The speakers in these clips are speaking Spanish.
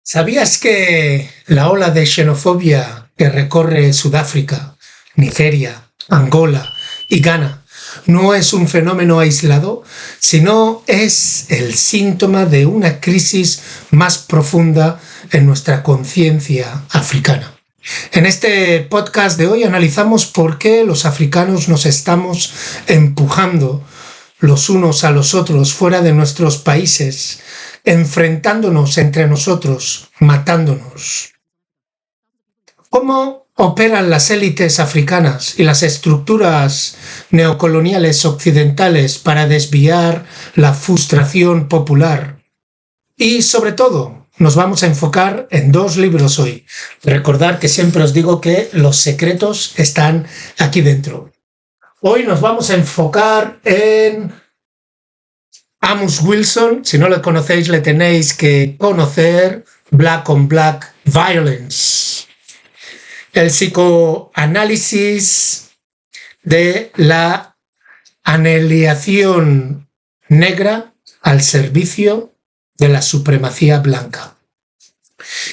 ¿Sabías que la ola de xenofobia que recorre Sudáfrica, Nigeria, Angola y Ghana no es un fenómeno aislado, sino es el síntoma de una crisis más profunda en nuestra conciencia africana? En este podcast de hoy analizamos por qué los africanos nos estamos empujando los unos a los otros fuera de nuestros países, enfrentándonos entre nosotros, matándonos. ¿Cómo operan las élites africanas y las estructuras neocoloniales occidentales para desviar la frustración popular? Y sobre todo, nos vamos a enfocar en dos libros hoy. Recordad que siempre os digo que los secretos están aquí dentro. Hoy nos vamos a enfocar en Amos Wilson. Si no lo conocéis, le tenéis que conocer. Black on Black Violence. El psicoanálisis de la aniquilación negra al servicio de la supremacía blanca.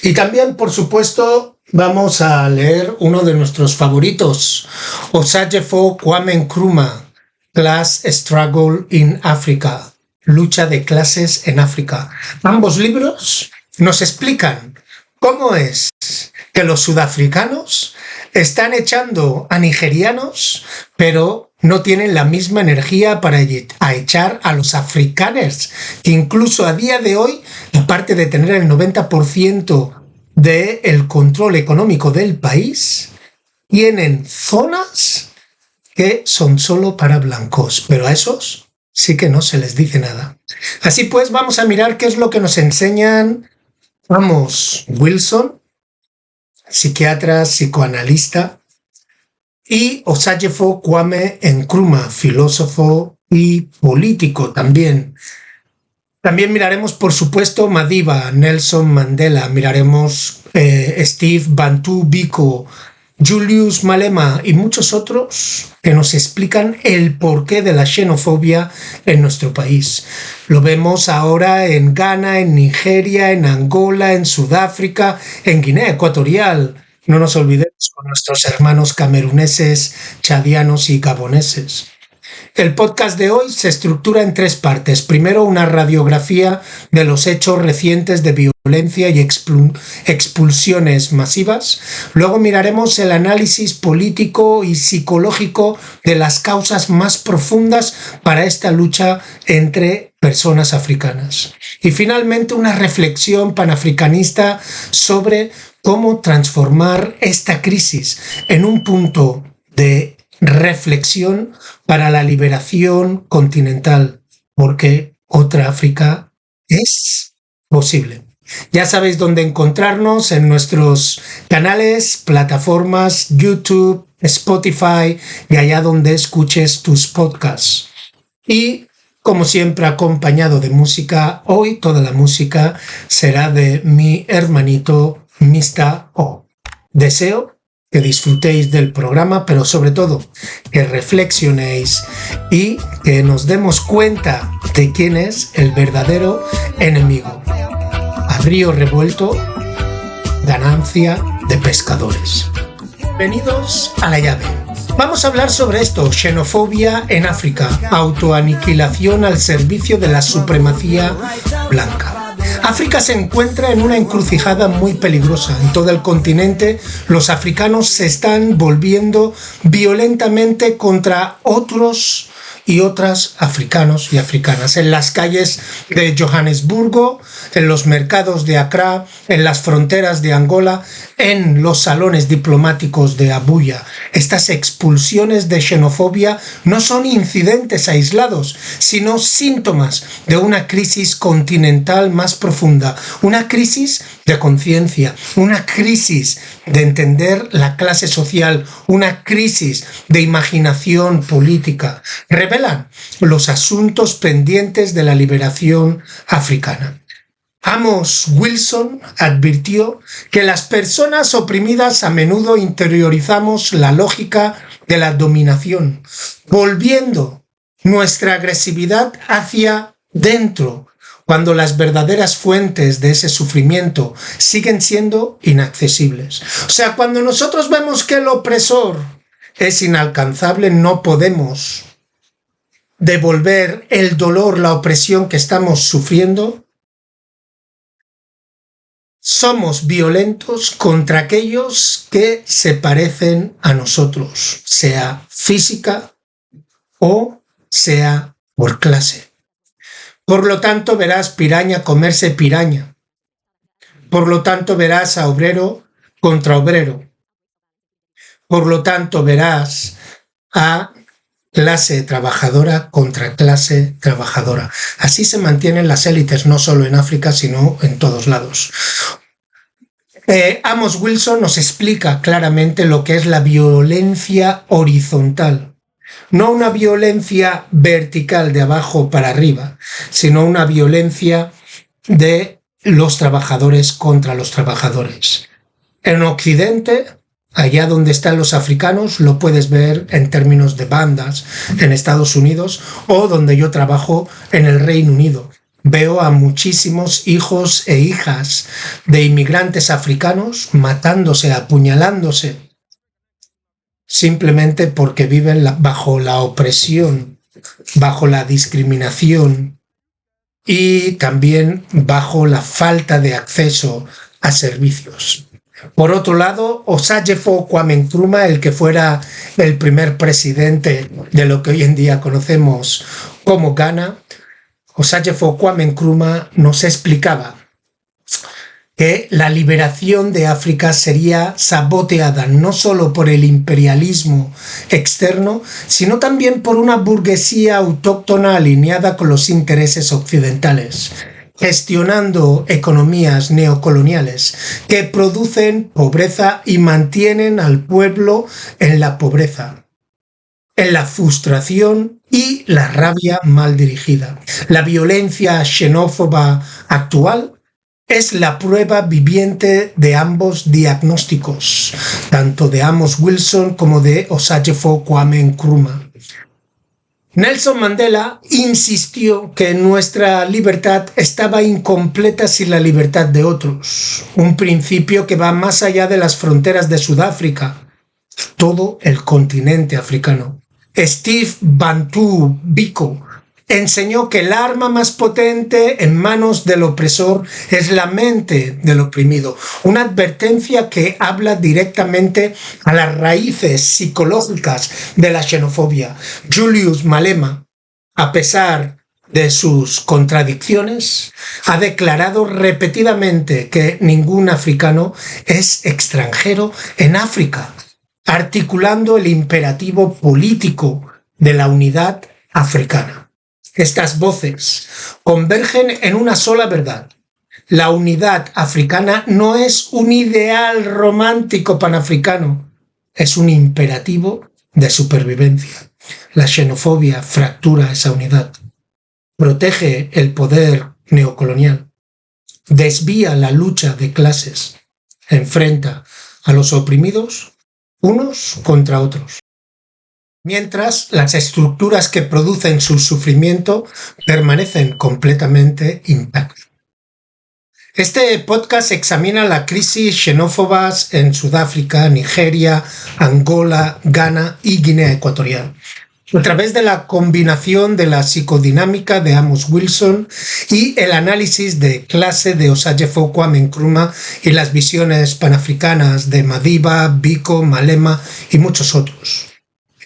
Y también, por supuesto, vamos a leer uno de nuestros favoritos, Osagyefo Kwame Nkrumah, Class Struggle in Africa, Lucha de clases en África. Ambos libros nos explican cómo es que los sudafricanos están echando a nigerianos, pero no tienen la misma energía para echar a los afrikaners, que incluso a día de hoy, aparte de tener el 90% del control económico del país, tienen zonas que son solo para blancos, pero a esos sí que no se les dice nada. Así pues, vamos a mirar qué es lo que nos enseñan Amos Wilson, psiquiatra, psicoanalista, y Osagyefo Kwame Nkrumah, filósofo y político también. También miraremos, por supuesto, Madiba, Nelson Mandela, miraremos Steve Bantu Biko, Julius Malema y muchos otros que nos explican el porqué de la xenofobia en nuestro país. Lo vemos ahora en Ghana, en Nigeria, en Angola, en Sudáfrica, en Guinea Ecuatorial. No nos olvidemos con nuestros hermanos cameruneses, chadianos y gaboneses. El podcast de hoy se estructura en tres partes. Primero, una radiografía de los hechos recientes de violencia y expulsiones masivas. Luego miraremos el análisis político y psicológico de las causas más profundas para esta lucha entre personas africanas. Y finalmente, una reflexión panafricanista sobre cómo transformar esta crisis en un punto de reflexión para la liberación continental, porque otra África es posible. Ya sabéis dónde encontrarnos en nuestros canales, plataformas, YouTube, Spotify y allá donde escuches tus podcasts. Y como siempre, acompañado de música, hoy toda la música será de mi hermanito Mr. O. Deseo que disfrutéis del programa, pero sobre todo que reflexionéis y que nos demos cuenta de quién es el verdadero enemigo. A río revuelto, ganancia de pescadores. Bienvenidos a La Llave. Vamos a hablar sobre esto: xenofobia en África, autoaniquilación al servicio de la supremacía blanca. África se encuentra en una encrucijada muy peligrosa. En todo el continente, los africanos se están volviendo violentamente contra otros y otras africanos y africanas. En las calles de Johannesburgo, en los mercados de Accra, en las fronteras de Angola, en los salones diplomáticos de Abuya. Estas expulsiones de xenofobia no son incidentes aislados, sino síntomas de una crisis continental más profunda, una crisis de conciencia, una crisis de entender la clase social, una crisis de imaginación política. Revelan los asuntos pendientes de la liberación africana. Amos Wilson advirtió que las personas oprimidas a menudo interiorizamos la lógica de la dominación, volviendo nuestra agresividad hacia dentro, cuando las verdaderas fuentes de ese sufrimiento siguen siendo inaccesibles. O sea, cuando nosotros vemos que el opresor es inalcanzable, no podemos devolver el dolor, la opresión que estamos sufriendo, somos violentos contra aquellos que se parecen a nosotros, sea física o sea por clase. Por lo tanto, verás piraña comerse piraña. Por lo tanto, verás a obrero contra obrero. Por lo tanto, verás a clase trabajadora contra clase trabajadora. Así se mantienen las élites, no solo en África, sino en todos lados. Amos Wilson nos explica claramente lo que es la violencia horizontal. No una violencia vertical de abajo para arriba, sino una violencia de los trabajadores contra los trabajadores. En Occidente, allá donde están los africanos, lo puedes ver en términos de bandas en Estados Unidos o donde yo trabajo en el Reino Unido. Veo a muchísimos hijos e hijas de inmigrantes africanos matándose, apuñalándose, simplemente porque viven bajo la opresión, bajo la discriminación y también bajo la falta de acceso a servicios. Por otro lado, Osagyefo Kwame Nkrumah, el que fuera el primer presidente de lo que hoy en día conocemos como Ghana, Osagyefo Kwame Nkrumah nos explicaba que la liberación de África sería saboteada no solo por el imperialismo externo, sino también por una burguesía autóctona alineada con los intereses occidentales, gestionando economías neocoloniales que producen pobreza y mantienen al pueblo en la pobreza, en la frustración y la rabia mal dirigida. La violencia xenófoba actual es la prueba viviente de ambos diagnósticos, tanto de Amos Wilson como de Osagyefo Kwame Nkrumah. Nelson Mandela insistió que nuestra libertad estaba incompleta sin la libertad de otros, un principio que va más allá de las fronteras de Sudáfrica, todo el continente africano. Steve Bantu Biko enseñó que el arma más potente en manos del opresor es la mente del oprimido, una advertencia que habla directamente a las raíces psicológicas de la xenofobia. Julius Malema, a pesar de sus contradicciones, ha declarado repetidamente que ningún africano es extranjero en África, articulando el imperativo político de la unidad africana. Estas voces convergen en una sola verdad. La unidad africana no es un ideal romántico panafricano, es un imperativo de supervivencia. La xenofobia fractura esa unidad, protege el poder neocolonial, desvía la lucha de clases, enfrenta a los oprimidos unos contra otros, mientras las estructuras que producen su sufrimiento permanecen completamente intactas. Este podcast examina la crisis xenófobas en Sudáfrica, Nigeria, Angola, Ghana y Guinea Ecuatorial, a través de la combinación de la psicodinámica de Amos Wilson y el análisis de clase de Osagyefo Kwame Nkrumah y las visiones panafricanas de Madiba, Biko, Malema y muchos otros.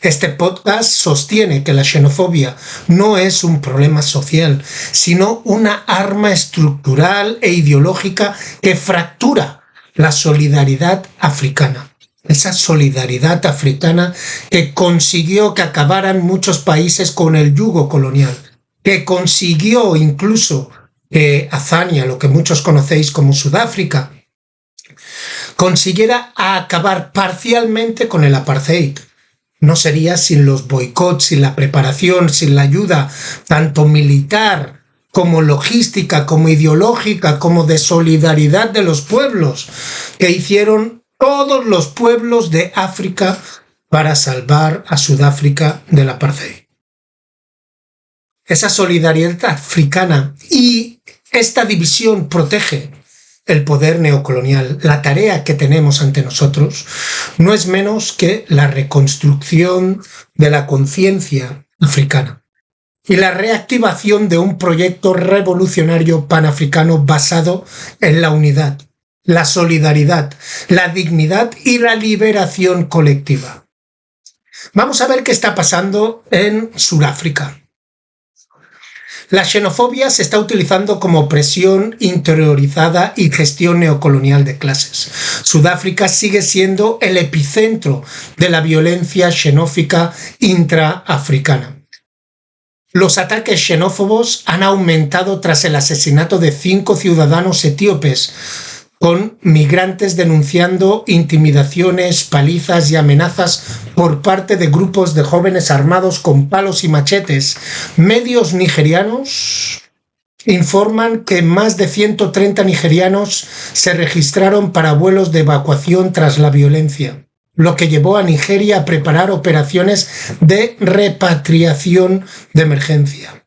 Este podcast sostiene que la xenofobia no es un problema social, sino una arma estructural e ideológica que fractura la solidaridad africana. Esa solidaridad africana que consiguió que acabaran muchos países con el yugo colonial, que consiguió incluso que Azania, lo que muchos conocéis como Sudáfrica, consiguiera acabar parcialmente con el apartheid. No sería sin los boicots, sin la preparación, sin la ayuda, tanto militar como logística, como ideológica, como de solidaridad de los pueblos, que hicieron todos los pueblos de África para salvar a Sudáfrica del apartheid. Esa solidaridad africana y Esta división protege el poder neocolonial. La tarea que tenemos ante nosotros no es menos que la reconstrucción de la conciencia africana y la reactivación de un proyecto revolucionario panafricano basado en la unidad, la solidaridad, la dignidad y la liberación colectiva. Vamos a ver qué está pasando en Sudáfrica. La xenofobia se está utilizando como opresión interiorizada y gestión neocolonial de clases. Sudáfrica sigue siendo el epicentro de la violencia xenófica intraafricana. Los ataques xenófobos han aumentado tras el asesinato de 5 ciudadanos etíopes, con migrantes denunciando intimidaciones, palizas y amenazas por parte de grupos de jóvenes armados con palos y machetes. Medios nigerianos informan que más de 130 nigerianos se registraron para vuelos de evacuación tras la violencia, lo que llevó a Nigeria a preparar operaciones de repatriación de emergencia.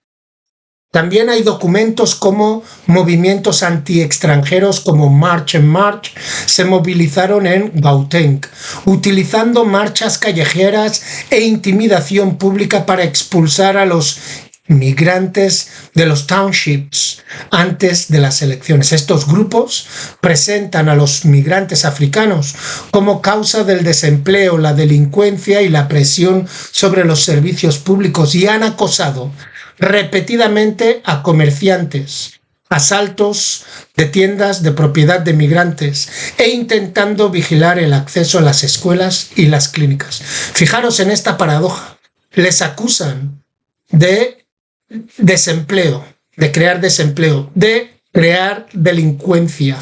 También hay documentos como movimientos anti-extranjeros como March en March se movilizaron en Gauteng, utilizando marchas callejeras e intimidación pública para expulsar a los migrantes de los townships antes de las elecciones. Estos grupos presentan a los migrantes africanos como causa del desempleo, la delincuencia y la presión sobre los servicios públicos y han acosado repetidamente a comerciantes, asaltos de tiendas de propiedad de migrantes e intentando vigilar el acceso a las escuelas y las clínicas. Fijaros en esta paradoja. Les acusan de desempleo, de crear desempleo, de crear delincuencia,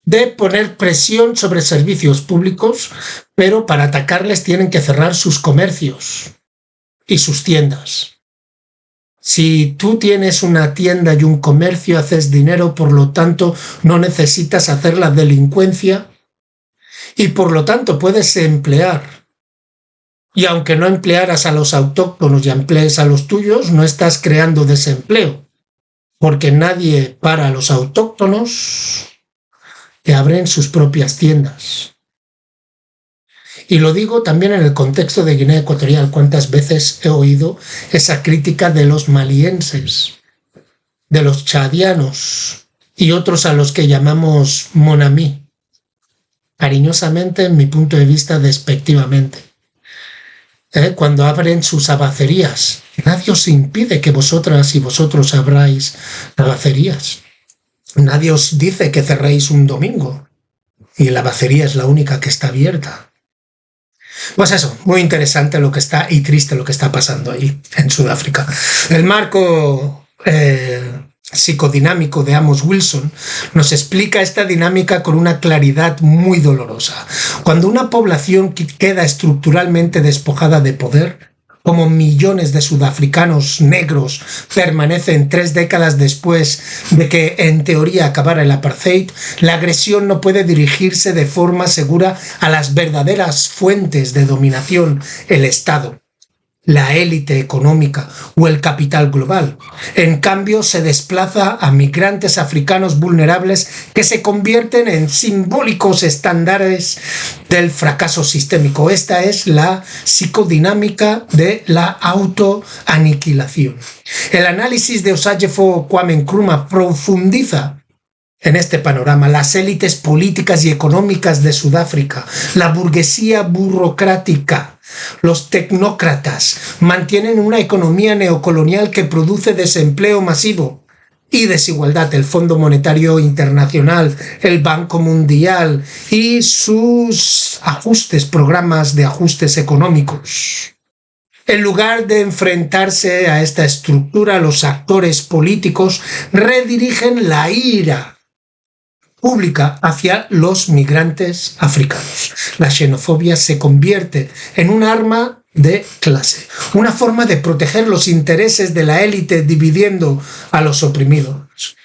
de poner presión sobre servicios públicos, pero para atacarles tienen que cerrar sus comercios y sus tiendas. Si tú tienes una tienda y un comercio, haces dinero, por lo tanto no necesitas hacer la delincuencia y por lo tanto puedes emplear. Y aunque no emplearas a los autóctonos y emplees a los tuyos, no estás creando desempleo, porque nadie para a los autóctonos que abren sus propias tiendas. Y lo digo también en el contexto de Guinea Ecuatorial. ¿Cuántas veces he oído esa crítica de los malienses, de los chadianos y otros a los que llamamos mon ami? Cariñosamente, en mi punto de vista, despectivamente. Cuando abren sus abacerías, nadie os impide que vosotras y vosotros abráis abacerías. Nadie os dice que cerréis un domingo y la abacería es la única que está abierta. Pues eso, muy interesante lo que está y triste lo que está pasando ahí en Sudáfrica. El marco psicodinámico de Amos Wilson nos explica esta dinámica con una claridad muy dolorosa. Cuando una población queda estructuralmente despojada de poder, como millones de sudafricanos negros permanecen 3 décadas después de que en teoría acabara el apartheid, la agresión no puede dirigirse de forma segura a las verdaderas fuentes de dominación, el Estado, la élite económica o el capital global. En cambio, se desplaza a migrantes africanos vulnerables que se convierten en simbólicos estándares del fracaso sistémico. Esta es la psicodinámica de la autoaniquilación. El análisis de Osajefo Kwame Nkrumah profundiza en este panorama. Las élites políticas y económicas de Sudáfrica, la burguesía burocrática, los tecnócratas mantienen una economía neocolonial que produce desempleo masivo y desigualdad. El Fondo Monetario Internacional, el Banco Mundial y sus programas de ajustes económicos. En lugar de enfrentarse a esta estructura, los actores políticos redirigen la ira pública hacia los migrantes africanos. La xenofobia se convierte en un arma de clase, una forma de proteger los intereses de la élite dividiendo a los oprimidos.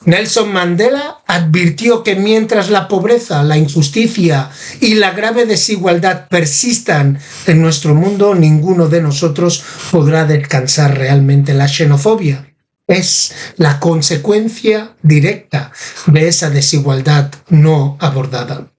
Nelson Mandela advirtió que mientras la pobreza, la injusticia y la grave desigualdad persistan en nuestro mundo, ninguno de nosotros podrá descansar realmente. La xenofobia es la consecuencia directa de esa desigualdad no abordada.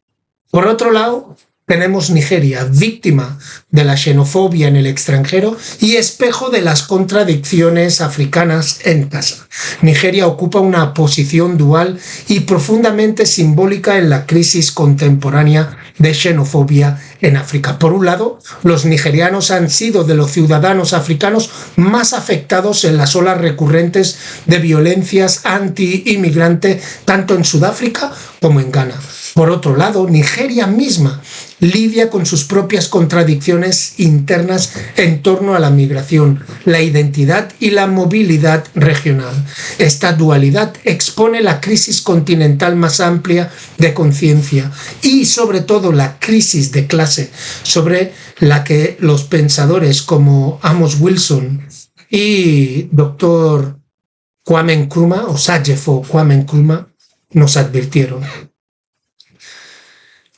Por otro lado, tenemos Nigeria, víctima de la xenofobia en el extranjero y espejo de las contradicciones africanas en casa. Nigeria ocupa una posición dual y profundamente simbólica en la crisis contemporánea de xenofobia en África. Por un lado, los nigerianos han sido de los ciudadanos africanos más afectados en las olas recurrentes de violencias anti-inmigrante, tanto en Sudáfrica como en Ghana. Por otro lado, Nigeria misma lidia con sus propias contradicciones internas en torno a la migración, la identidad y la movilidad regional. Esta dualidad expone la crisis continental más amplia de conciencia y, sobre todo, la crisis de clase, sobre la que los pensadores como Amos Wilson y Dr. Kwame Nkrumah, o Sajefo Kwame Nkrumah, nos advirtieron.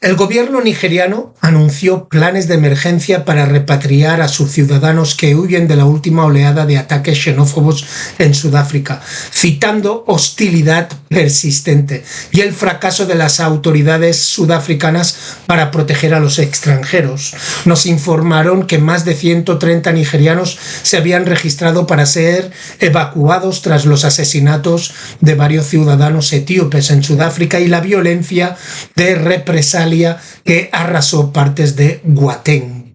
El gobierno nigeriano anunció planes de emergencia para repatriar a sus ciudadanos que huyen de la última oleada de ataques xenófobos en Sudáfrica, citando hostilidad persistente y el fracaso de las autoridades sudafricanas para proteger a los extranjeros. Nos informaron que más de 130 nigerianos se habían registrado para ser evacuados tras los asesinatos de varios ciudadanos etíopes en Sudáfrica y la violencia de represalia que arrasó partes de Gauteng.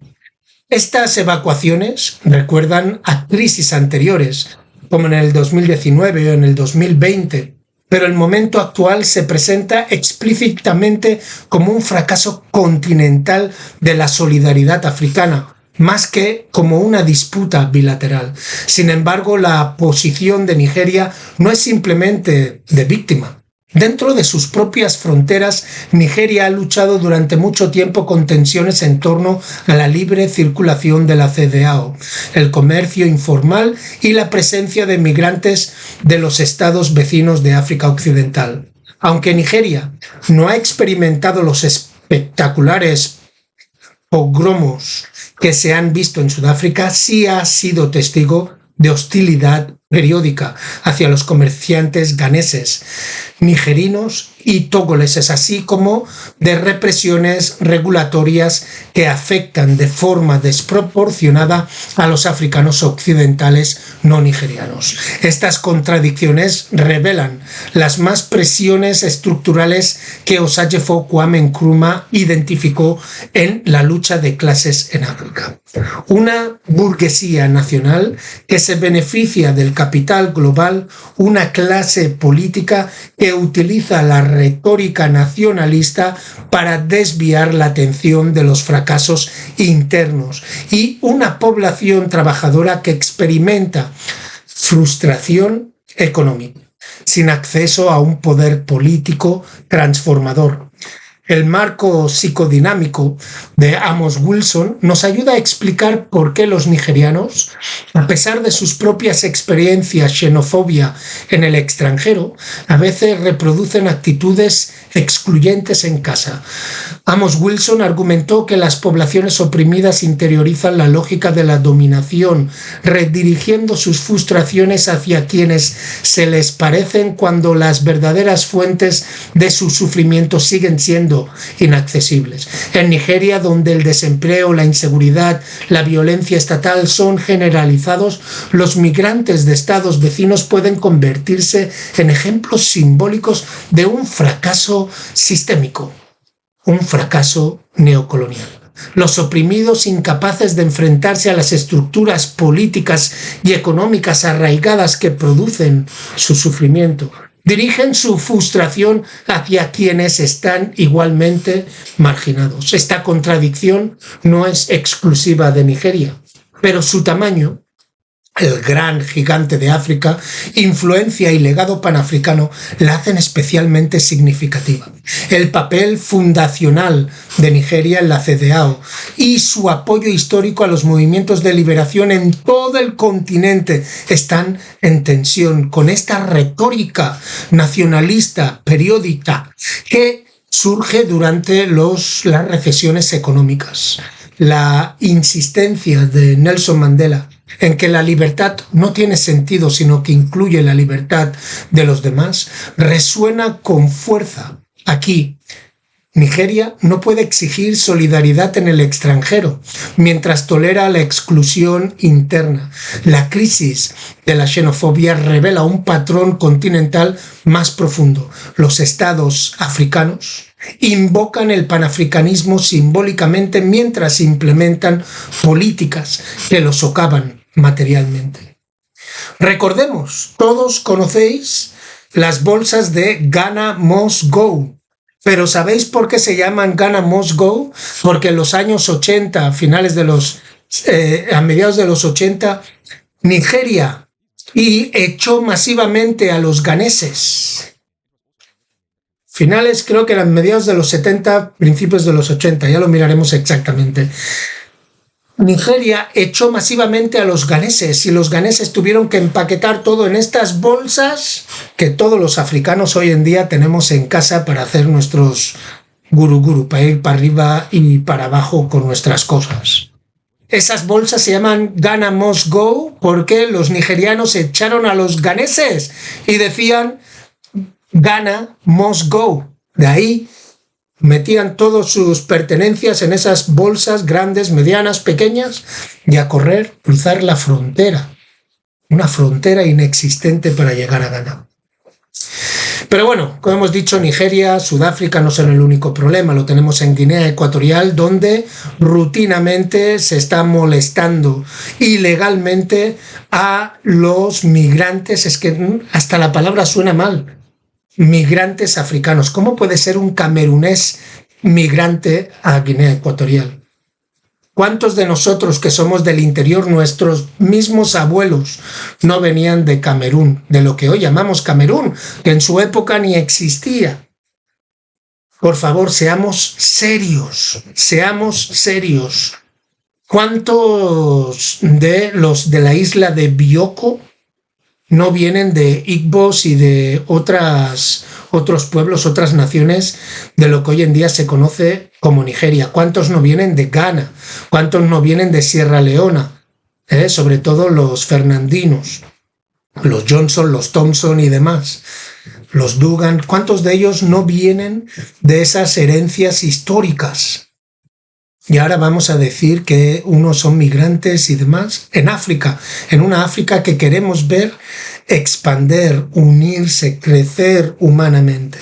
Estas evacuaciones recuerdan a crisis anteriores, como en el 2019 o en el 2020, pero el momento actual se presenta explícitamente como un fracaso continental de la solidaridad africana, más que como una disputa bilateral. Sin embargo, la posición de Nigeria no es simplemente de víctima. Dentro de sus propias fronteras, Nigeria ha luchado durante mucho tiempo con tensiones en torno a la libre circulación de la CEDEAO, el comercio informal y la presencia de migrantes de los estados vecinos de África Occidental. Aunque Nigeria no ha experimentado los espectaculares pogromos que se han visto en Sudáfrica, sí ha sido testigo de hostilidad periódica hacia los comerciantes ganeses, nigerinos y togoleses, así como de represiones regulatorias que afectan de forma desproporcionada a los africanos occidentales no nigerianos. Estas contradicciones revelan las más presiones estructurales que Osajefo Kwame Nkrumah identificó en la lucha de clases en África. Una burguesía nacional que se beneficia del capital global, una clase política que utiliza la retórica nacionalista para desviar la atención de los fracasos internos y una población trabajadora que experimenta frustración económica, sin acceso a un poder político transformador. El marco psicodinámico de Amos Wilson nos ayuda a explicar por qué los nigerianos, a pesar de sus propias experiencias xenofobia en el extranjero, a veces reproducen actitudes excluyentes en casa. Amos Wilson argumentó que las poblaciones oprimidas interiorizan la lógica de la dominación, redirigiendo sus frustraciones hacia quienes se les parecen cuando las verdaderas fuentes de su sufrimiento siguen siendo inaccesibles. En Nigeria, donde el desempleo, la inseguridad, la violencia estatal son generalizados, los migrantes de estados vecinos pueden convertirse en ejemplos simbólicos de un fracaso sistémico, un fracaso neocolonial. Los oprimidos, incapaces de enfrentarse a las estructuras políticas y económicas arraigadas que producen su sufrimiento, dirigen su frustración hacia quienes están igualmente marginados. Esta contradicción no es exclusiva de Nigeria, pero su tamaño, el gran gigante de África, influencia y legado panafricano la hacen especialmente significativa. El papel fundacional de Nigeria en la CEDEAO y su apoyo histórico a los movimientos de liberación en todo el continente están en tensión con esta retórica nacionalista periódica que surge durante las recesiones económicas. La insistencia de Nelson Mandela en que la libertad no tiene sentido, sino que incluye la libertad de los demás, resuena con fuerza aquí. Nigeria no puede exigir solidaridad en el extranjero mientras tolera la exclusión interna. La crisis de la xenofobia revela un patrón continental más profundo. Los estados africanos invocan el panafricanismo simbólicamente mientras implementan políticas que lo socavan materialmente. Recordemos, todos conocéis las bolsas de Ghana Must Go. Pero ¿sabéis por qué se llaman Ghana Must Go? Porque en los años 80, a mediados de los 80, Nigeria echó masivamente a los ganeses. Finales, creo que eran mediados de los 70, principios de los 80, ya lo miraremos exactamente. Nigeria echó masivamente a los ganeses y los ganeses tuvieron que empaquetar todo en estas bolsas que todos los africanos hoy en día tenemos en casa para hacer nuestros guruguru, para ir para arriba y para abajo con nuestras cosas. Esas bolsas se llaman Ghana Must Go porque los nigerianos echaron a los ganeses y decían Ghana Must Go. De ahí metían todas sus pertenencias en esas bolsas grandes, medianas, pequeñas y a correr, cruzar la frontera. Una frontera inexistente para llegar a Ghana. Pero bueno, como hemos dicho, Nigeria, Sudáfrica no son el único problema. Lo tenemos en Guinea Ecuatorial, donde rutinamente se está molestando ilegalmente a los migrantes. Es que hasta la palabra suena mal. Migrantes africanos. ¿Cómo puede ser un camerunés migrante a Guinea Ecuatorial? ¿Cuántos de nosotros que somos del interior, nuestros mismos abuelos no venían de Camerún, de lo que hoy llamamos Camerún, que en su época ni existía? Por favor, seamos serios, seamos serios. ¿Cuántos de los de la isla de Bioko no vienen de Igbos y de otros pueblos, otras naciones de lo que hoy en día se conoce como Nigeria? ¿Cuántos no vienen de Ghana? ¿Cuántos no vienen de Sierra Leona? Sobre todo los fernandinos, los Johnson, los Thompson y demás, los Dugan. ¿Cuántos de ellos no vienen de esas herencias históricas? Y ahora vamos a decir que unos son migrantes y demás en África, en una África que queremos ver expander, unirse, crecer humanamente.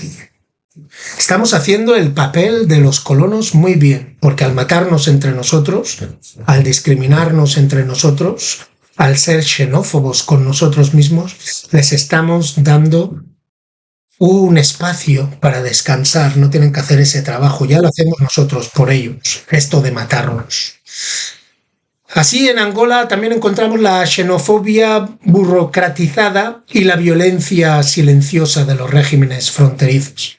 Estamos haciendo el papel de los colonos muy bien, porque al matarnos entre nosotros, al discriminarnos entre nosotros, al ser xenófobos con nosotros mismos, les estamos dando un espacio para descansar. No tienen que hacer ese trabajo, ya lo hacemos nosotros por ellos, esto de matarnos. Así, en Angola también encontramos la xenofobia burocratizada y la violencia silenciosa de los regímenes fronterizos.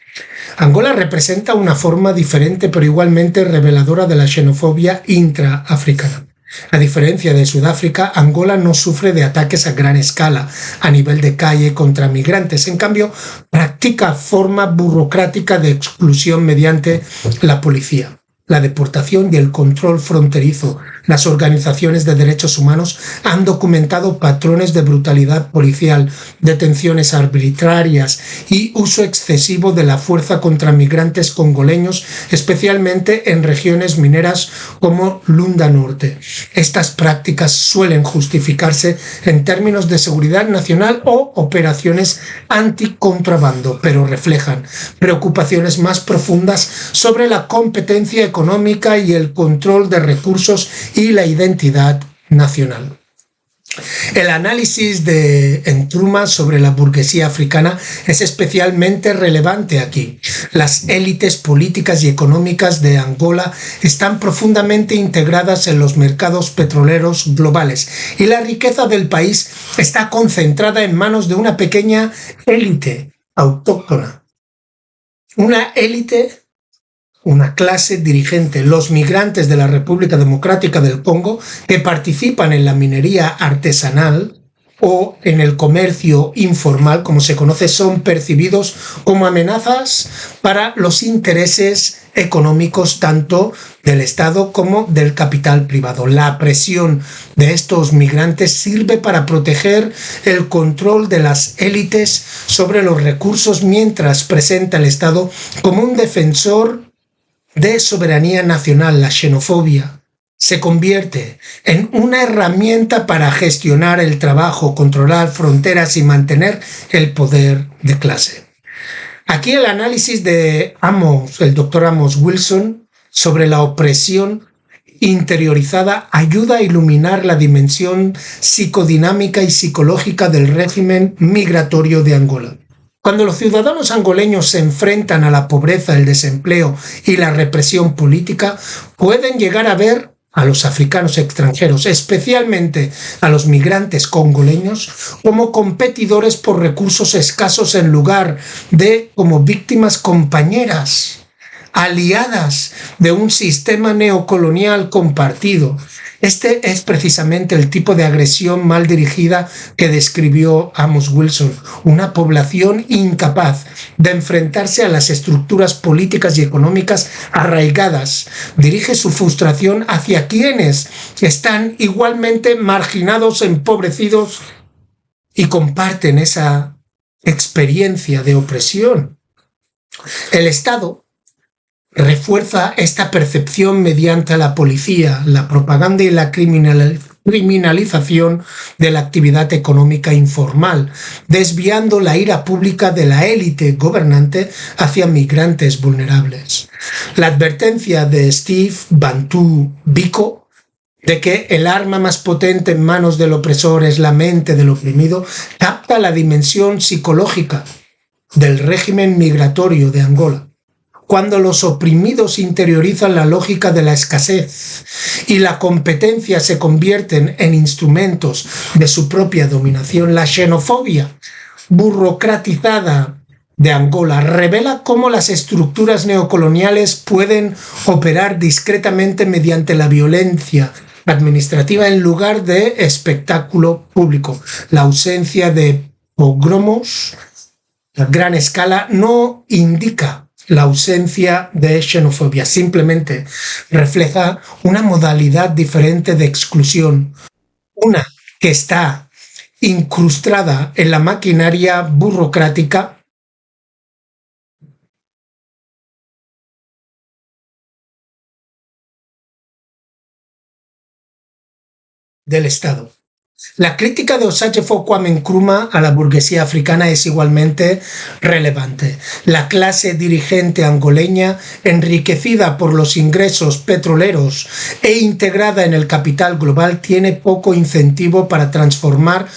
Angola representa una forma diferente pero igualmente reveladora de la xenofobia intraafricana. A diferencia de Sudáfrica, Angola no sufre de ataques a gran escala a nivel de calle contra migrantes. En cambio, practica forma burocrática de exclusión mediante la policía, la deportación y el control fronterizo. Las organizaciones de derechos humanos han documentado patrones de brutalidad policial, detenciones arbitrarias y uso excesivo de la fuerza contra migrantes congoleños, especialmente en regiones mineras como Lunda Norte. Estas prácticas suelen justificarse en términos de seguridad nacional o operaciones anticontrabando, pero reflejan preocupaciones más profundas sobre la competencia económica y el control de recursos y la identidad nacional. El análisis de Nkrumah sobre la burguesía africana es especialmente relevante aquí. Las élites políticas y económicas de Angola están profundamente integradas en los mercados petroleros globales y la riqueza del país está concentrada en manos de una pequeña élite autóctona. Una élite, una clase dirigente, los migrantes de la República Democrática del Congo que participan en la minería artesanal o en el comercio informal, como se conoce, son percibidos como amenazas para los intereses económicos tanto del Estado como del capital privado. La presión de estos migrantes sirve para proteger el control de las élites sobre los recursos, mientras presenta el Estado como un defensor de soberanía nacional. La xenofobia se convierte en una herramienta para gestionar el trabajo, controlar fronteras y mantener el poder de clase. Aquí el análisis de el doctor Amos Wilson, sobre la opresión interiorizada ayuda a iluminar la dimensión psicodinámica y psicológica del régimen migratorio de Angola. Cuando los ciudadanos angoleños se enfrentan a la pobreza, el desempleo y la represión política, pueden llegar a ver a los africanos extranjeros, especialmente a los migrantes congoleños, como competidores por recursos escasos en lugar de como víctimas compañeras, aliadas de un sistema neocolonial compartido. Este es precisamente el tipo de agresión mal dirigida que describió Amos Wilson, una población incapaz de enfrentarse a las estructuras políticas y económicas arraigadas. Dirige su frustración hacia quienes están igualmente marginados, empobrecidos y comparten esa experiencia de opresión. El Estado refuerza esta percepción mediante la policía, la propaganda y la criminalización de la actividad económica informal, desviando la ira pública de la élite gobernante hacia migrantes vulnerables. La advertencia de Steve Bantu Biko de que el arma más potente en manos del opresor es la mente del oprimido capta la dimensión psicológica del régimen migratorio de Angola. Cuando los oprimidos interiorizan la lógica de la escasez y la competencia se convierten en instrumentos de su propia dominación, la xenofobia burocratizada de Angola revela cómo las estructuras neocoloniales pueden operar discretamente mediante la violencia administrativa en lugar de espectáculo público. La ausencia de pogromos a gran escala no indica la ausencia de xenofobia, simplemente refleja una modalidad diferente de exclusión, una que está incrustada en la maquinaria burocrática del Estado. La crítica de Osajyefo Kwame Nkrumah a la burguesía africana es igualmente relevante. La clase dirigente angoleña, enriquecida por los ingresos petroleros e integrada en el capital global, tiene poco incentivo para transformar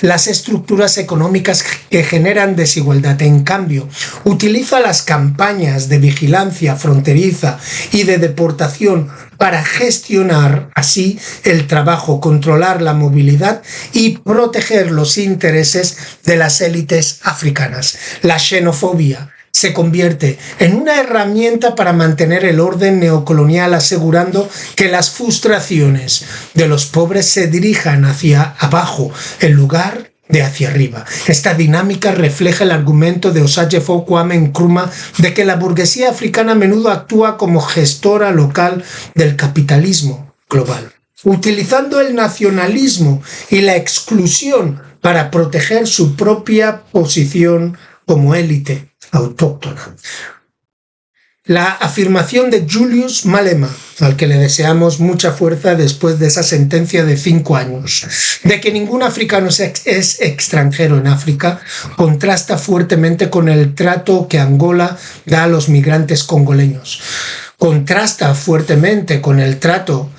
las estructuras económicas que generan desigualdad. En cambio, utiliza las campañas de vigilancia fronteriza y de deportación para gestionar así el trabajo, controlar la movilidad y proteger los intereses de las élites africanas. La xenofobia se convierte en una herramienta para mantener el orden neocolonial, asegurando que las frustraciones de los pobres se dirijan hacia abajo en lugar de hacia arriba. Esta dinámica refleja el argumento de Osajyefo Kwame Nkrumah de que la burguesía africana a menudo actúa como gestora local del capitalismo global, utilizando el nacionalismo y la exclusión para proteger su propia posición como élite autóctona. La afirmación de Julius Malema, al que le deseamos mucha fuerza después de esa sentencia de 5 años, de que ningún africano es extranjero en África, contrasta fuertemente con el trato que Angola da a los migrantes congoleños. Contrasta fuertemente con el trato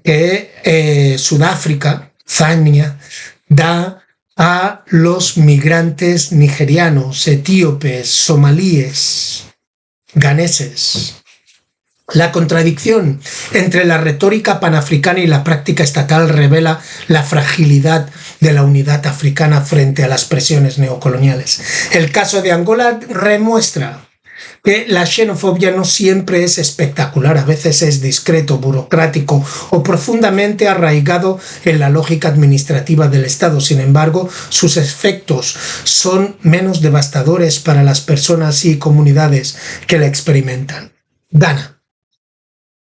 que Sudáfrica, Zambia, da a los migrantes nigerianos, etíopes, somalíes, ganeses. La contradicción entre la retórica panafricana y la práctica estatal revela la fragilidad de la unidad africana frente a las presiones neocoloniales. El caso de Angola remuestra que la xenofobia no siempre es espectacular, a veces es discreto, burocrático o profundamente arraigado en la lógica administrativa del Estado. Sin embargo, sus efectos son menos devastadores para las personas y comunidades que la experimentan. Ghana.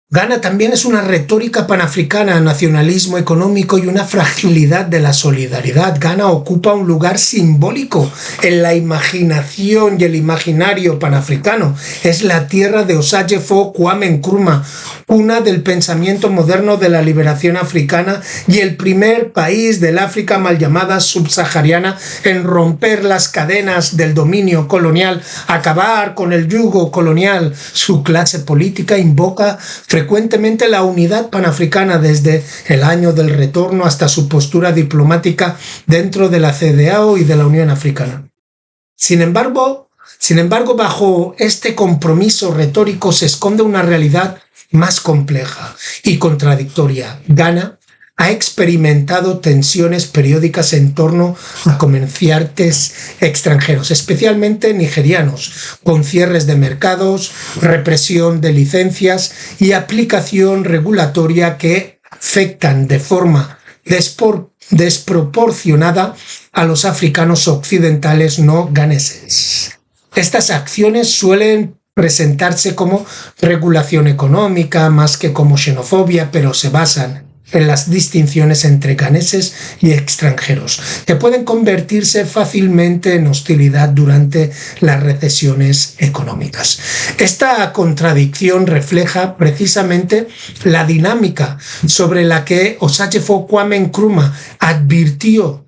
Ghana también es una retórica panafricana, nacionalismo económico y una fragilidad de la solidaridad. Ghana ocupa un lugar simbólico en la imaginación y el imaginario panafricano. Es la tierra de Osagyefo Kwame Nkrumah, cuna del pensamiento moderno de la liberación africana y el primer país del África mal llamada subsahariana en romper las cadenas del dominio colonial, acabar con el yugo colonial. Su clase política invoca frecuentemente la unidad panafricana desde el año del retorno hasta su postura diplomática dentro de la CEDEAO y de la Unión Africana. Sin embargo, bajo este compromiso retórico se esconde una realidad más compleja y contradictoria. Ghana ha experimentado tensiones periódicas en torno a comerciantes extranjeros, especialmente nigerianos, con cierres de mercados, represión de licencias y aplicación regulatoria que afectan de forma desproporcionada a los africanos occidentales no ganeses. Estas acciones suelen presentarse como regulación económica más que como xenofobia, pero se basan en las distinciones entre ganeses y extranjeros, que pueden convertirse fácilmente en hostilidad durante las recesiones económicas. Esta contradicción refleja precisamente la dinámica sobre la que Osagyefo Kwame Nkrumah advirtió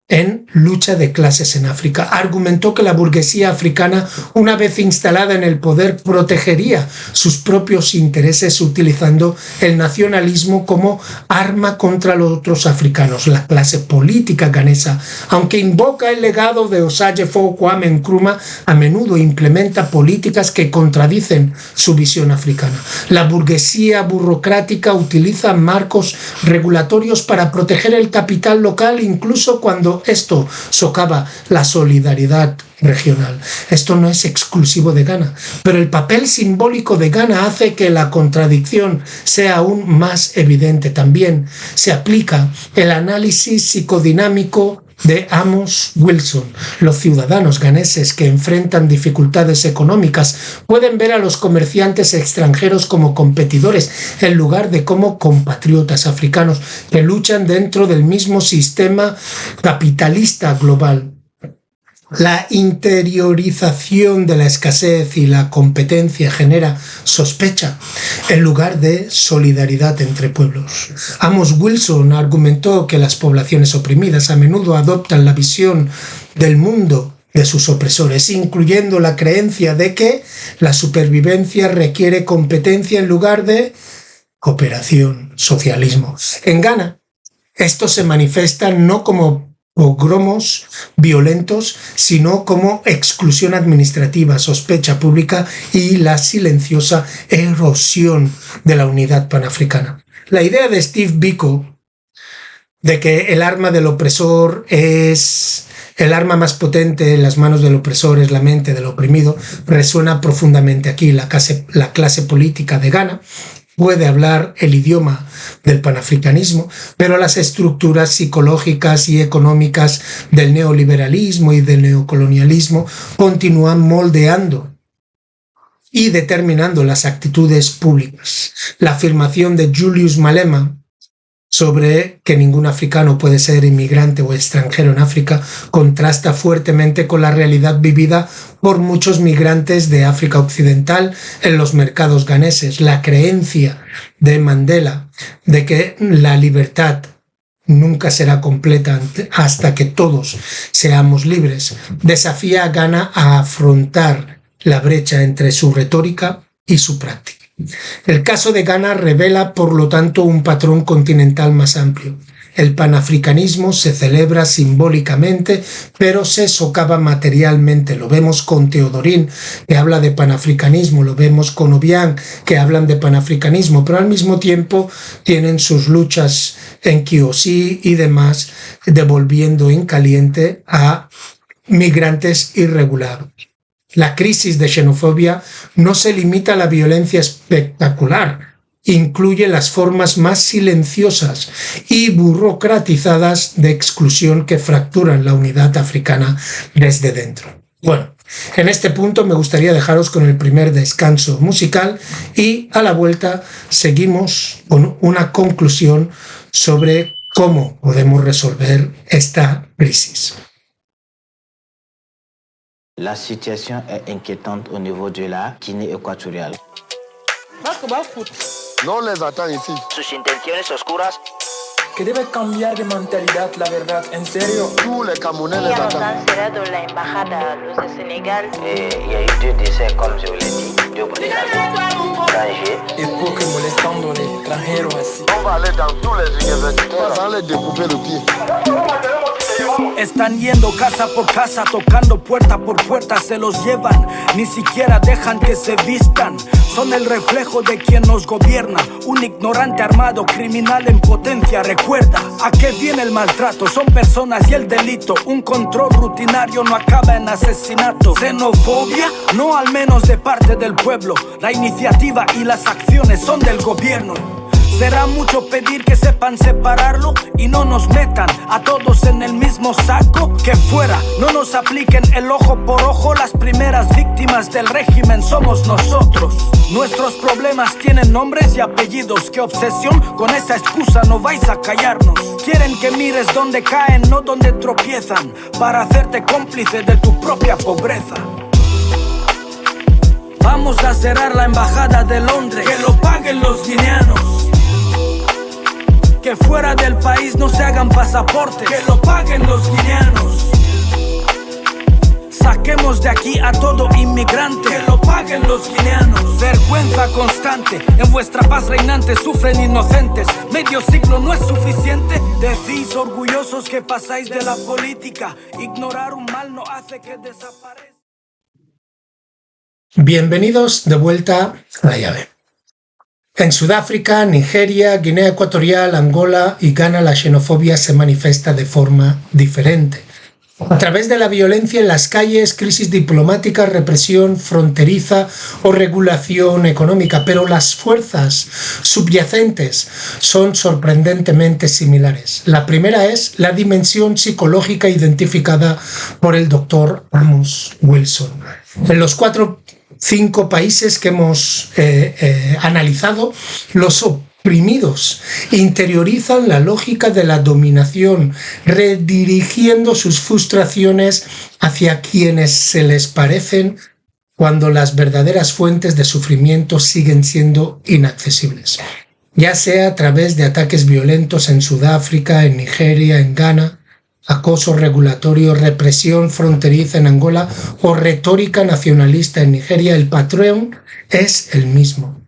en Lucha de Clases en África. Argumentó que la burguesía africana, una vez instalada en el poder, protegería sus propios intereses utilizando el nacionalismo como arma contra los otros africanos. La clase política ganesa, aunque invoca el legado de Osagyefo Kwame Nkrumah, a menudo implementa políticas que contradicen su visión africana. La burguesía burocrática utiliza marcos regulatorios para proteger el capital local, incluso cuando esto socava la solidaridad regional. Esto no es exclusivo de Ghana, pero el papel simbólico de Ghana hace que la contradicción sea aún más evidente. También se aplica el análisis psicodinámico de Amos Wilson. Los ciudadanos ganeses que enfrentan dificultades económicas pueden ver a los comerciantes extranjeros como competidores en lugar de como compatriotas africanos que luchan dentro del mismo sistema capitalista global. La interiorización de la escasez y la competencia genera sospecha en lugar de solidaridad entre pueblos. Amos Wilson argumentó que las poblaciones oprimidas a menudo adoptan la visión del mundo de sus opresores, incluyendo la creencia de que la supervivencia requiere competencia en lugar de cooperación, socialismo. En Ghana, esto se manifiesta no como pogromos violentos, sino como exclusión administrativa, sospecha pública y la silenciosa erosión de la unidad panafricana. La idea de Steve Biko de que el arma del opresor es el arma más potente en las manos del opresor es la mente del oprimido, resuena profundamente aquí. La clase política de Ghana puede hablar el idioma del panafricanismo, pero las estructuras psicológicas y económicas del neoliberalismo y del neocolonialismo continúan moldeando y determinando las actitudes públicas. La afirmación de Julius Malema sobre que ningún africano puede ser inmigrante o extranjero en África contrasta fuertemente con la realidad vivida por muchos migrantes de África Occidental en los mercados ganeses. La creencia de Mandela de que la libertad nunca será completa hasta que todos seamos libres desafía a Ghana a afrontar la brecha entre su retórica y su práctica. El caso de Ghana revela, por lo tanto, un patrón continental más amplio. El panafricanismo se celebra simbólicamente, pero se socava materialmente. Lo vemos con Teodorín, que habla de panafricanismo, lo vemos con Obiang, que hablan de panafricanismo, pero al mismo tiempo tienen sus luchas en Kiosí y demás, devolviendo en caliente a migrantes irregulares. La crisis de xenofobia no se limita a la violencia espectacular, incluye las formas más silenciosas y burocratizadas de exclusión que fracturan la unidad africana desde dentro. Bueno, En este punto me gustaría dejaros con el primer descanso musical y a la vuelta seguimos con una conclusión sobre cómo podemos resolver esta crisis. La situación es inquiétante au niveau de la Guinée équatoriale. No les attends ici. Sus intenciones oscuras. Que debe cambiar de mentalidad, la verdad, en serio. Tous les Camerounais les Ya nos attendent. han cerrado la embajada, los de Senegal. Il y a eu 2 décès, comme je vous l'ai dit, 2 étrangers. ¿Y por qué molestando al extranjero así? On va aller dans tous les universitaires sans les découper le pied. Están yendo casa por casa, tocando puerta por puerta, se los llevan, ni siquiera dejan que se vistan. Son el reflejo de quien nos gobierna, un ignorante armado, criminal en potencia. Recuerda, ¿a qué viene el maltrato? Son personas y el delito. Un control rutinario no acaba en asesinato. Xenofobia, no al menos de parte del pueblo. La iniciativa y las acciones son del gobierno. Será mucho pedir que sepan separarlo y no nos metan a todos en el mismo saco. Que fuera, no nos apliquen el ojo por ojo. Las primeras víctimas del régimen somos nosotros. Nuestros problemas tienen nombres y apellidos. Qué obsesión, con esa excusa no vais a callarnos. Quieren que mires dónde caen, no donde tropiezan, para hacerte cómplice de tu propia pobreza. Vamos a cerrar la embajada de Londres, que lo paguen los guineanos. Que fuera del país no se hagan pasaportes, que lo paguen los guineanos. Saquemos de aquí a todo inmigrante, que lo paguen los guineanos. Vergüenza constante, en vuestra paz reinante sufren inocentes. Medio siglo no es suficiente. Decís orgullosos que pasáis de la política. Ignorar un mal no hace que desaparezca. Bienvenidos de vuelta a la llave. En Sudáfrica, Nigeria, Guinea Ecuatorial, Angola y Ghana la xenofobia se manifiesta de forma diferente. A través de la violencia en las calles, crisis diplomática, represión fronteriza o regulación económica, pero las fuerzas subyacentes son sorprendentemente similares. La primera es la dimensión psicológica identificada por el doctor Amos Wilson. En los 5 países que hemos analizado, los oprimidos interiorizan la lógica de la dominación, redirigiendo sus frustraciones hacia quienes se les parecen cuando las verdaderas fuentes de sufrimiento siguen siendo inaccesibles, ya sea a través de ataques violentos en Sudáfrica, en Nigeria, en Ghana, acoso regulatorio, represión fronteriza en Angola o retórica nacionalista en Nigeria. El patrón es el mismo.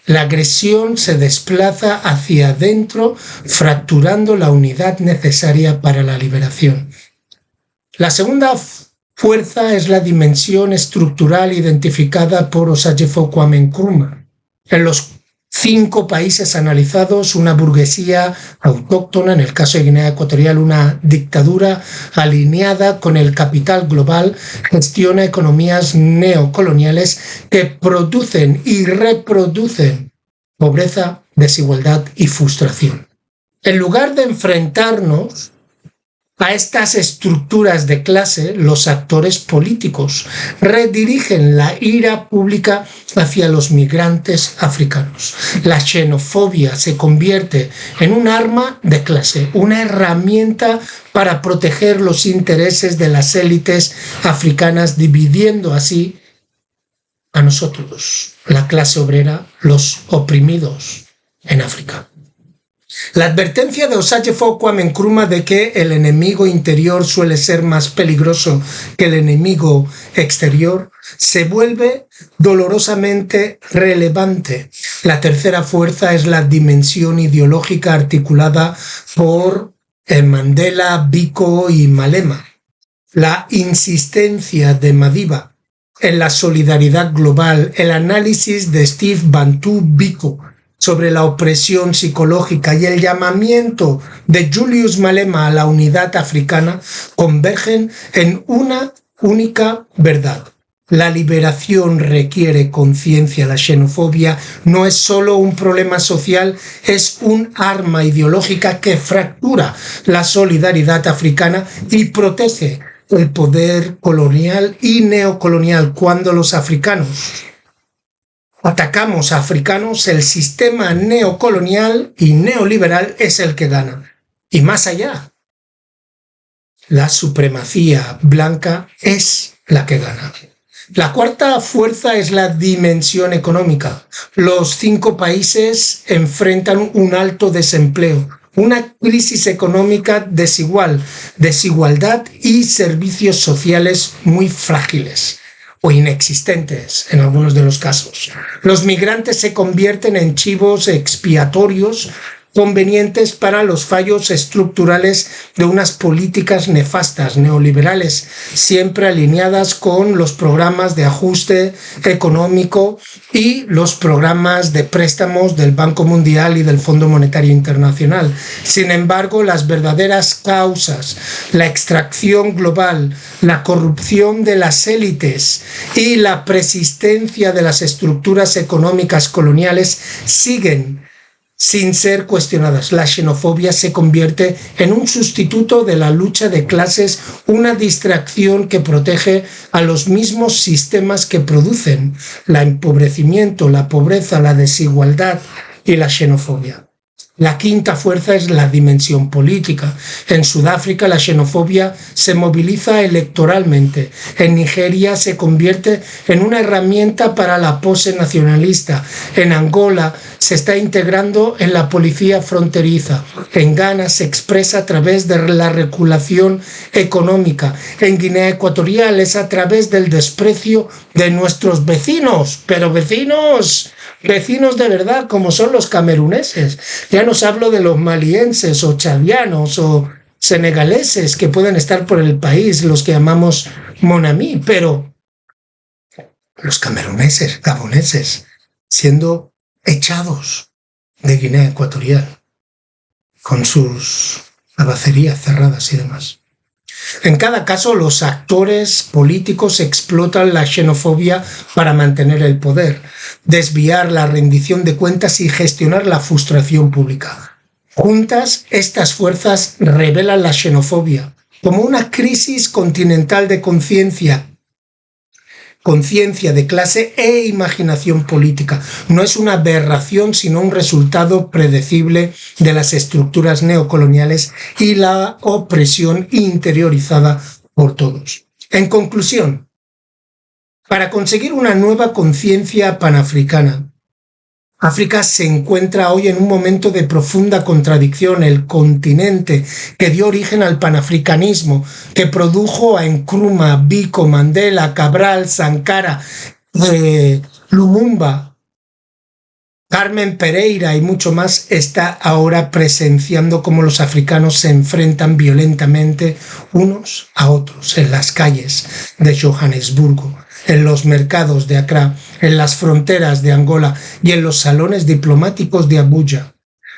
La agresión se desplaza hacia adentro, fracturando la unidad necesaria para la liberación. La segunda fuerza es la dimensión estructural identificada por Osajyefo Kwame Nkrumah. En los 5 países analizados, una burguesía autóctona, en el caso de Guinea Ecuatorial una dictadura alineada con el capital global, gestiona economías neocoloniales que producen y reproducen pobreza, desigualdad y frustración. En lugar de enfrentarnos a estas estructuras de clase, los actores políticos redirigen la ira pública hacia los migrantes africanos. La xenofobia se convierte en un arma de clase, una herramienta para proteger los intereses de las élites africanas, dividiendo así a nosotros, la clase obrera, los oprimidos en África. La advertencia de Osajyefo Kwame Nkrumah de que el enemigo interior suele ser más peligroso que el enemigo exterior se vuelve dolorosamente relevante. La tercera fuerza es la dimensión ideológica articulada por Mandela, Biko y Malema. La insistencia de Madiba en la solidaridad global, el análisis de Steve Bantu Biko sobre la opresión psicológica y el llamamiento de Julius Malema a la unidad africana convergen en una única verdad. La liberación requiere conciencia. La xenofobia no es solo un problema social, es un arma ideológica que fractura la solidaridad africana y protege el poder colonial y neocolonial. Cuando los africanos atacamos a africanos, el sistema neocolonial y neoliberal es el que gana. Y más allá, la supremacía blanca es la que gana. La cuarta fuerza es la dimensión económica. Los 5 países enfrentan un alto desempleo, una crisis económica desigual, desigualdad y servicios sociales muy frágiles o inexistentes en algunos de los casos. Los migrantes se convierten en chivos expiatorios convenientes para los fallos estructurales de unas políticas nefastas neoliberales, siempre alineadas con los programas de ajuste económico y los programas de préstamos del Banco Mundial y del Fondo Monetario Internacional. Sin embargo, las verdaderas causas, la extracción global, la corrupción de las élites y la persistencia de las estructuras económicas coloniales siguen sin ser cuestionadas. La xenofobia se convierte en un sustituto de la lucha de clases, una distracción que protege a los mismos sistemas que producen el empobrecimiento, la pobreza, la desigualdad y la xenofobia. La quinta fuerza es la dimensión política. En Sudáfrica la xenofobia se moviliza electoralmente. En Nigeria se convierte en una herramienta para la pose nacionalista. En Angola se está integrando en la policía fronteriza. En Ghana se expresa a través de la regulación económica. En Guinea Ecuatorial es a través del desprecio de nuestros vecinos, pero vecinos de verdad, como son los cameruneses. Ya no os hablo de los malienses o chadianos o senegaleses que pueden estar por el país, los que llamamos mon ami, pero los cameruneses, gaboneses, siendo echados de Guinea Ecuatorial con sus abacerías cerradas y demás. En cada caso, los actores políticos explotan la xenofobia para mantener el poder, desviar la rendición de cuentas y gestionar la frustración pública. Juntas, estas fuerzas revelan la xenofobia como una crisis continental de conciencia de clase e imaginación política. No es una aberración, sino un resultado predecible de las estructuras neocoloniales y la opresión interiorizada por todos. En conclusión, para conseguir una nueva conciencia panafricana, África se encuentra hoy en un momento de profunda contradicción. El continente que dio origen al panafricanismo, que produjo a Nkrumah, Biko, Mandela, Cabral, Sankara, Lumumba, Carmen Pereira y mucho más, está ahora presenciando cómo los africanos se enfrentan violentamente unos a otros en las calles de Johannesburgo, en los mercados de Accra, en las fronteras de Angola y en los salones diplomáticos de Abuja.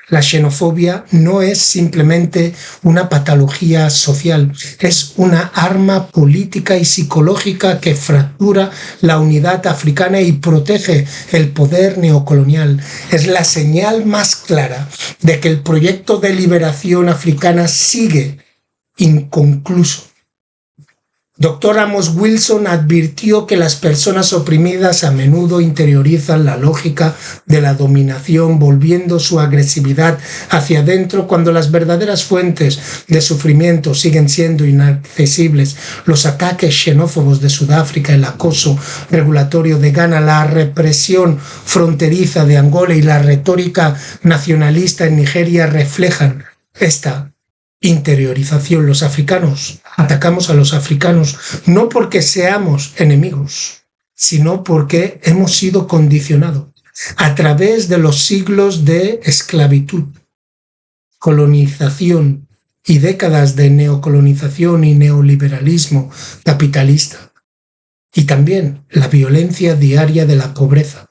La xenofobia no es simplemente una patología social, es una arma política y psicológica que fractura la unidad africana y protege el poder neocolonial. Es la señal más clara de que el proyecto de liberación africana sigue inconcluso. Dr. Amos Wilson advirtió que las personas oprimidas a menudo interiorizan la lógica de la dominación, volviendo su agresividad hacia adentro cuando las verdaderas fuentes de sufrimiento siguen siendo inaccesibles. Los ataques xenófobos de Sudáfrica, el acoso regulatorio de Ghana, la represión fronteriza de Angola y la retórica nacionalista en Nigeria reflejan esta interiorización. Los africanos atacamos a los africanos no porque seamos enemigos, sino porque hemos sido condicionados a través de los siglos de esclavitud, colonización y décadas de neocolonización y neoliberalismo capitalista, y también la violencia diaria de la pobreza,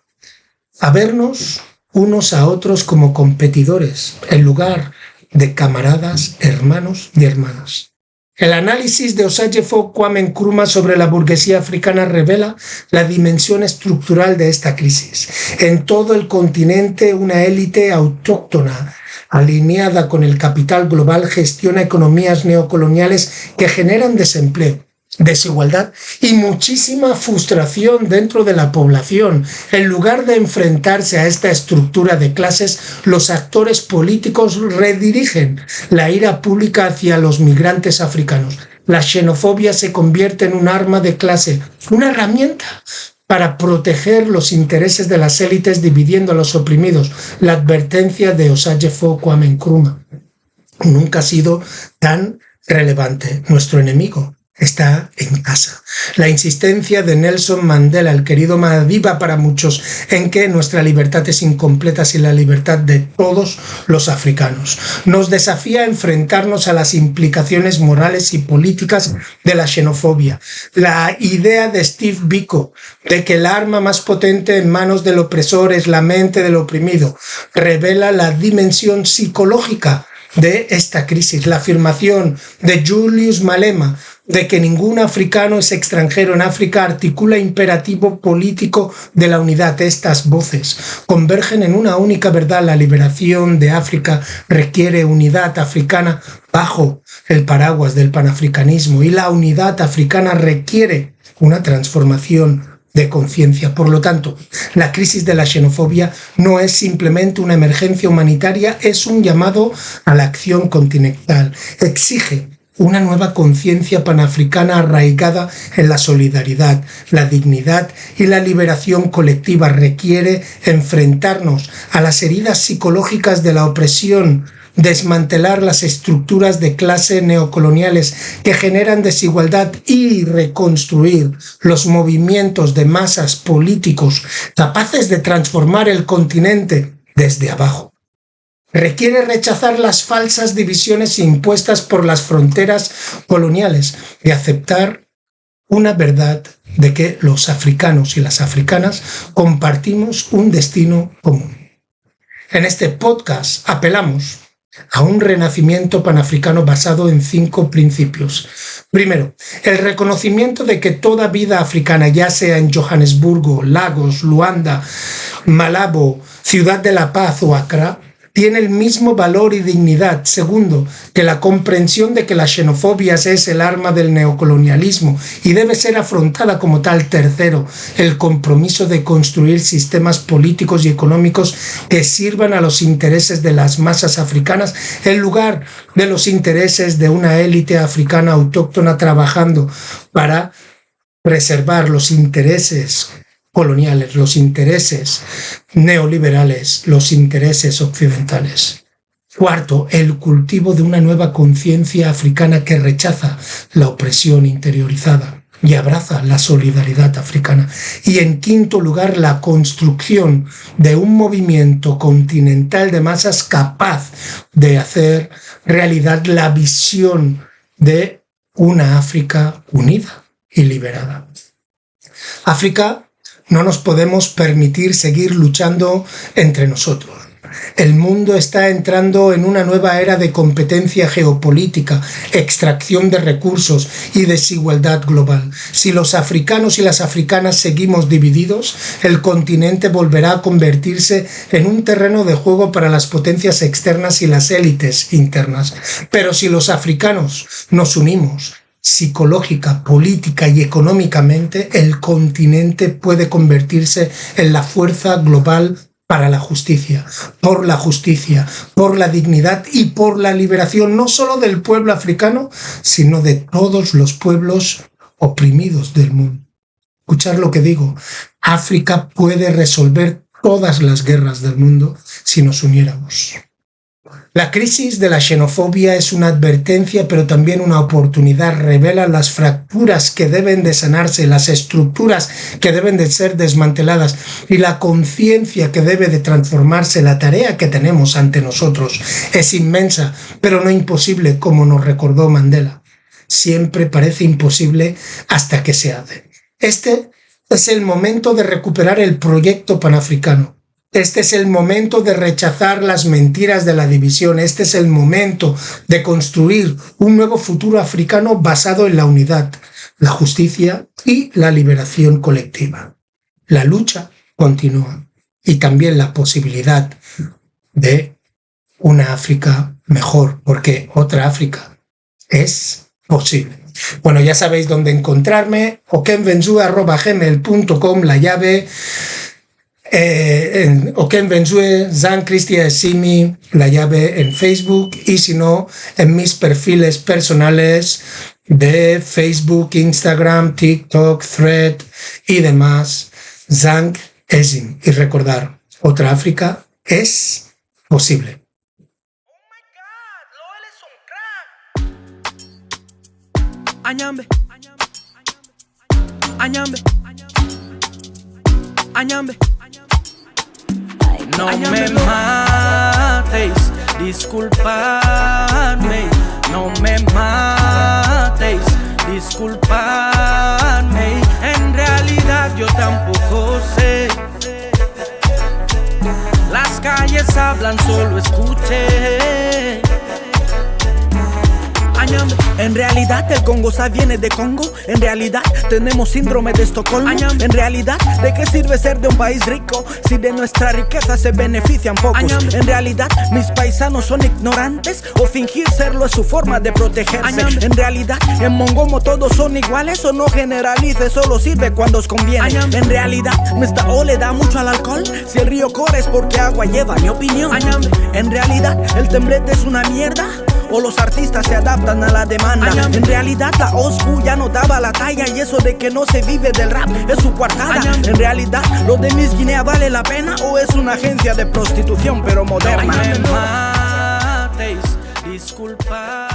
a vernos unos a otros como competidores en lugar de camaradas, hermanos y hermanas. El análisis de Osagyefo Kwame Nkrumah sobre la burguesía africana revela la dimensión estructural de esta crisis. En todo el continente, una élite autóctona, alineada con el capital global, gestiona economías neocoloniales que generan desempleo, desigualdad y muchísima frustración dentro de la población. En lugar de enfrentarse a esta estructura de clases, los actores políticos redirigen la ira pública hacia los migrantes africanos. La xenofobia se convierte en un arma de clase, una herramienta para proteger los intereses de las élites dividiendo a los oprimidos. La advertencia de Osagyefo Kwame Nkrumah nunca ha sido tan relevante. Nuestro enemigo está en casa. La insistencia de Nelson Mandela, el querido Madiba para muchos, en que nuestra libertad es incompleta sin la libertad de todos los africanos. Nos desafía a enfrentarnos a las implicaciones morales y políticas de la xenofobia. La idea de Steve Biko de que el arma más potente en manos del opresor es la mente del oprimido revela la dimensión psicológica de esta crisis. La afirmación de Julius Malema de que ningún africano es extranjero en África articula imperativo político de la unidad. Estas voces convergen en una única verdad: la liberación de África requiere unidad africana bajo el paraguas del panafricanismo, y la unidad africana requiere una transformación de conciencia. Por lo tanto, la crisis de la xenofobia no es simplemente una emergencia humanitaria, es un llamado a la acción continental. Exige una nueva conciencia panafricana arraigada en la solidaridad, la dignidad y la liberación colectiva. Requiere enfrentarnos a las heridas psicológicas de la opresión, desmantelar las estructuras de clase neocoloniales que generan desigualdad y reconstruir los movimientos de masas políticos capaces de transformar el continente desde abajo. Requiere rechazar las falsas divisiones impuestas por las fronteras coloniales y aceptar una verdad de que los africanos y las africanas compartimos un destino común. En este podcast apelamos a un renacimiento panafricano basado en 5 principios. Primero, el reconocimiento de que toda vida africana, ya sea en Johannesburgo, Lagos, Luanda, Malabo, Ciudad de la Paz o Accra, tiene el mismo valor y dignidad. Segundo, que la comprensión de que la xenofobia es el arma del neocolonialismo y debe ser afrontada como tal. Tercero, el compromiso de construir sistemas políticos y económicos que sirvan a los intereses de las masas africanas en lugar de los intereses de una élite africana autóctona trabajando para preservar los intereses coloniales, los intereses neoliberales, los intereses occidentales. Cuarto, el cultivo de una nueva conciencia africana que rechaza la opresión interiorizada y abraza la solidaridad africana. Y en quinto lugar, la construcción de un movimiento continental de masas capaz de hacer realidad la visión de una África unida y liberada. África, no nos podemos permitir seguir luchando entre nosotros. El mundo está entrando en una nueva era de competencia geopolítica, extracción de recursos y desigualdad global. Si los africanos y las africanas seguimos divididos, el continente volverá a convertirse en un terreno de juego para las potencias externas y las élites internas. Pero si los africanos nos unimos, psicológica, política y económicamente, el continente puede convertirse en la fuerza global para la justicia, por la dignidad y por la liberación, no solo del pueblo africano, sino de todos los pueblos oprimidos del mundo. Escuchar lo que digo: África puede resolver todas las guerras del mundo si nos uniéramos. La crisis de la xenofobia es una advertencia, pero también una oportunidad. Revela las fracturas que deben de sanarse, las estructuras que deben de ser desmanteladas y la conciencia que debe de transformarse. La tarea que tenemos ante nosotros es inmensa, pero no imposible, como nos recordó Mandela. Siempre parece imposible hasta que se hace. Este es el momento de recuperar el proyecto panafricano. Este es el momento de rechazar las mentiras de la división. Este es el momento de construir un nuevo futuro africano basado en la unidad, la justicia y la liberación colectiva. La lucha continúa y también la posibilidad de una África mejor, porque otra África es posible. Bueno, ya sabéis dónde encontrarme, okenvenzue@gmail.com, la llave, okenvenzue, Zan Cristia Simi, la llave en Facebook, y si no, en mis perfiles personales de Facebook, Instagram, TikTok, Thread y demás, Zan Esim. Y recordar, otra África es posible. Añambe, añambe, añambe. No me matéis, disculpadme. No me matéis, disculpadme. En realidad yo tampoco sé. Las calles hablan, solo escuché. En realidad el Congosa viene de Congo. En realidad tenemos síndrome de Estocolmo. En realidad, ¿de qué sirve ser de un país rico si de nuestra riqueza se benefician pocos? En realidad, mis paisanos son ignorantes o fingir serlo es su forma de protegerse. En realidad, en Mongomo todos son iguales o no generalice, solo sirve cuando os conviene. En realidad, Mr. O le da mucho al alcohol. Si el río corre es porque agua lleva, mi opinión. En realidad, el temblete es una mierda. O los artistas se adaptan a la demanda. En realidad la OSCU ya no daba la talla. Y eso de que no se vive del rap es su coartada. En realidad lo de Miss Guinea vale la pena. O es una agencia de prostitución pero moderna. No me matéis, disculpa.